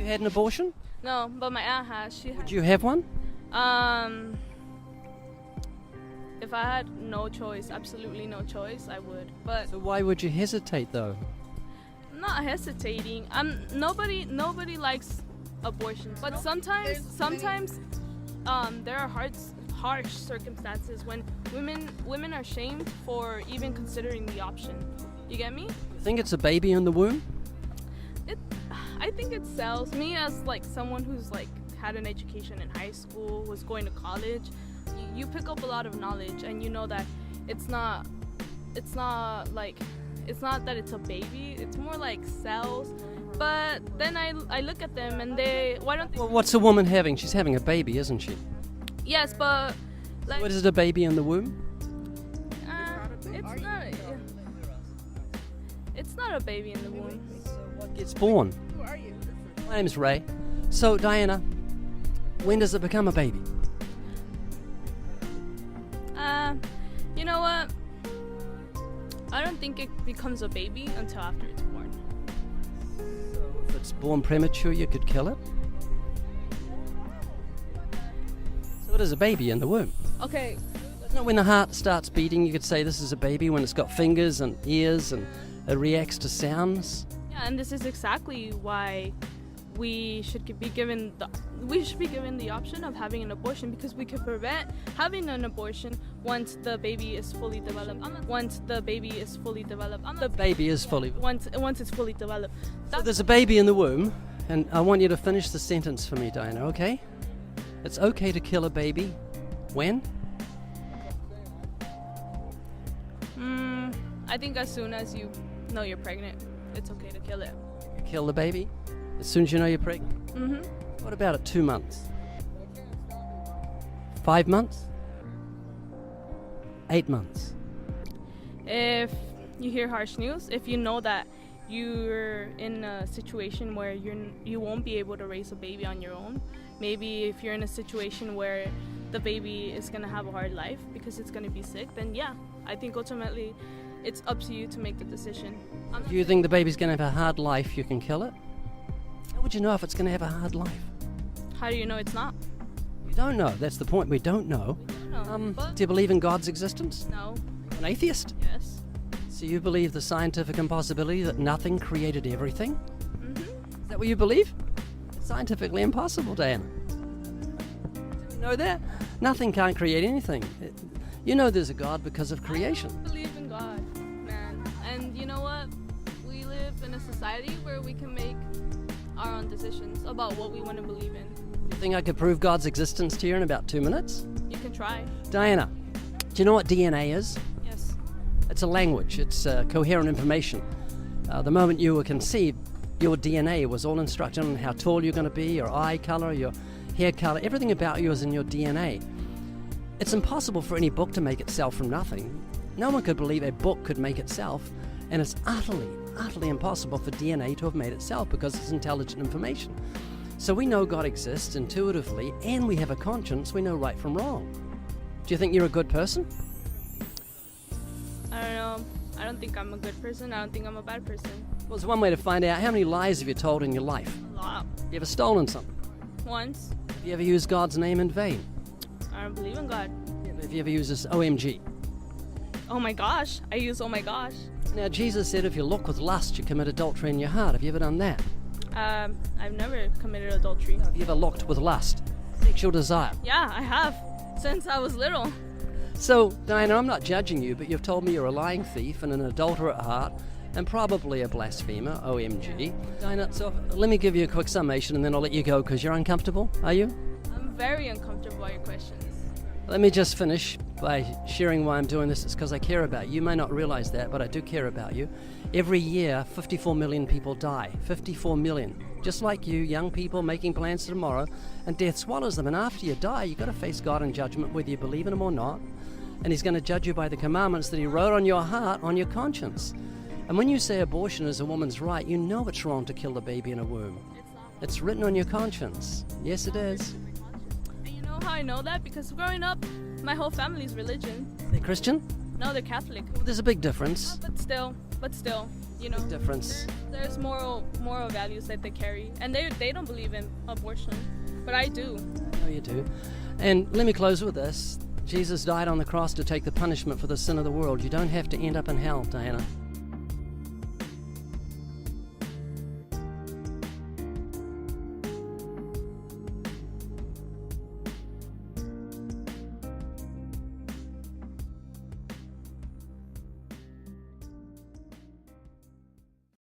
had an abortion? No, but my aunt has. Would you have one? If I had no choice, absolutely no choice, I would. But So why would you hesitate though? I'm not hesitating. Nobody likes abortion, but sometimes there are harsh circumstances when women are shamed for even considering the option. You get me? You think it's a baby in the womb? I think it sells me as like someone who's like had an education in high school, was going to college. You pick up a lot of knowledge, and you know that it's not that it's a baby. It's more like cells. But then I look at them and why don't they? Well, what's a woman having? She's having a baby, isn't she? Yes, but like, What is it, a baby in the womb? it's not a baby in the womb. So what gets born? Who are you? My name's Ray. So Diana, when does it become a baby? You know what? I don't think it becomes a baby until after it's born. So if it's born premature, you could kill it? So it is a baby in the womb. Okay. Isn't it when the heart starts beating, you could say this is a baby when it's got fingers and ears and it reacts to sounds? Yeah, and this is exactly why we should be given the option of having an abortion, because we could prevent having an abortion once the baby is fully developed. Once the baby is fully developed. The baby is fully... Once it's fully developed. So there's a baby in the womb, and I want you to finish the sentence for me, Diana, okay? It's okay to kill a baby. When? I think as soon as you know you're pregnant, it's okay to kill it. Kill the baby as soon as you know you're pregnant? Mm-hmm. What about at 2 months? 5 months? 8 months? If you hear harsh news, if you know that you're in a situation where you won't be able to raise a baby on your own, maybe if you're in a situation where the baby is going to have a hard life because it's going to be sick, then yeah, I think ultimately it's up to you to make the decision. If you think the baby's going to have a hard life, you can kill it? How would you know if it's going to have a hard life? How do you know it's not? We don't know. That's the point. We don't know. Do you believe in God's existence? No. An atheist? Yes. So you believe the scientific impossibility that nothing created everything? Mm-hmm. Is that what you believe? It's scientifically impossible, Diana. Do you know that? Nothing can't create anything. You know there's a God because of creation. I believe in God, man. And you know what? We live in a society where we can make our own decisions about what we want to believe in. You think I could prove God's existence to you in about 2 minutes? You can try. Diana, do you know what DNA is? Yes. It's a language. It's coherent information. The moment you were conceived, your DNA was all instructed on how tall you're going to be, your eye color, your hair color. Everything about you is in your DNA. It's impossible for any book to make itself from nothing. No one could believe a book could make itself, and it's utterly impossible for DNA to have made itself because it's intelligent information. So we know God exists intuitively, and we have a conscience. We know right from wrong. Do you think you're a good person? I don't know. I don't think I'm a good person. I don't think I'm a bad person. Well, there's one way to find out. How many lies have you told in your life? A lot. You ever stolen something? Once. Have you ever used God's name in vain? I don't believe in God. Have you ever used this OMG? Oh my gosh. I use oh my gosh. Now, Jesus said if you look with lust, you commit adultery in your heart. Have you ever done that? I've never committed adultery. Have you ever looked with lust? Sexual desire? Yeah, I have. Since I was little. So, Diana, I'm not judging you, but you've told me you're a lying thief and an adulterer at heart, and probably a blasphemer, OMG. Diana, so let me give you a quick summation and then I'll let you go because you're uncomfortable, are you? I'm very uncomfortable by your questions. Let me just finish by sharing why I'm doing this. It's because I care about you. You may not realize that, but I do care about you. Every year, 54 million people die. 54 million. Just like you, young people making plans for tomorrow, and death swallows them. And after you die, you've got to face God in judgment, whether you believe in Him or not. And He's going to judge you by the commandments that He wrote on your heart, on your conscience. And when you say abortion is a woman's right, you know it's wrong to kill a baby in a womb. It's written on your conscience. Yes, it is. How I know that? Because growing up, my whole family's religion. They're Christian? No, they're Catholic. There's a big difference. But still. you know, Difference. there's moral values that they carry, and they don't believe in abortion, but I do. No, you do. And let me close with this. Jesus died on the cross to take the punishment for the sin of the world. You don't have to end up in hell, Diana.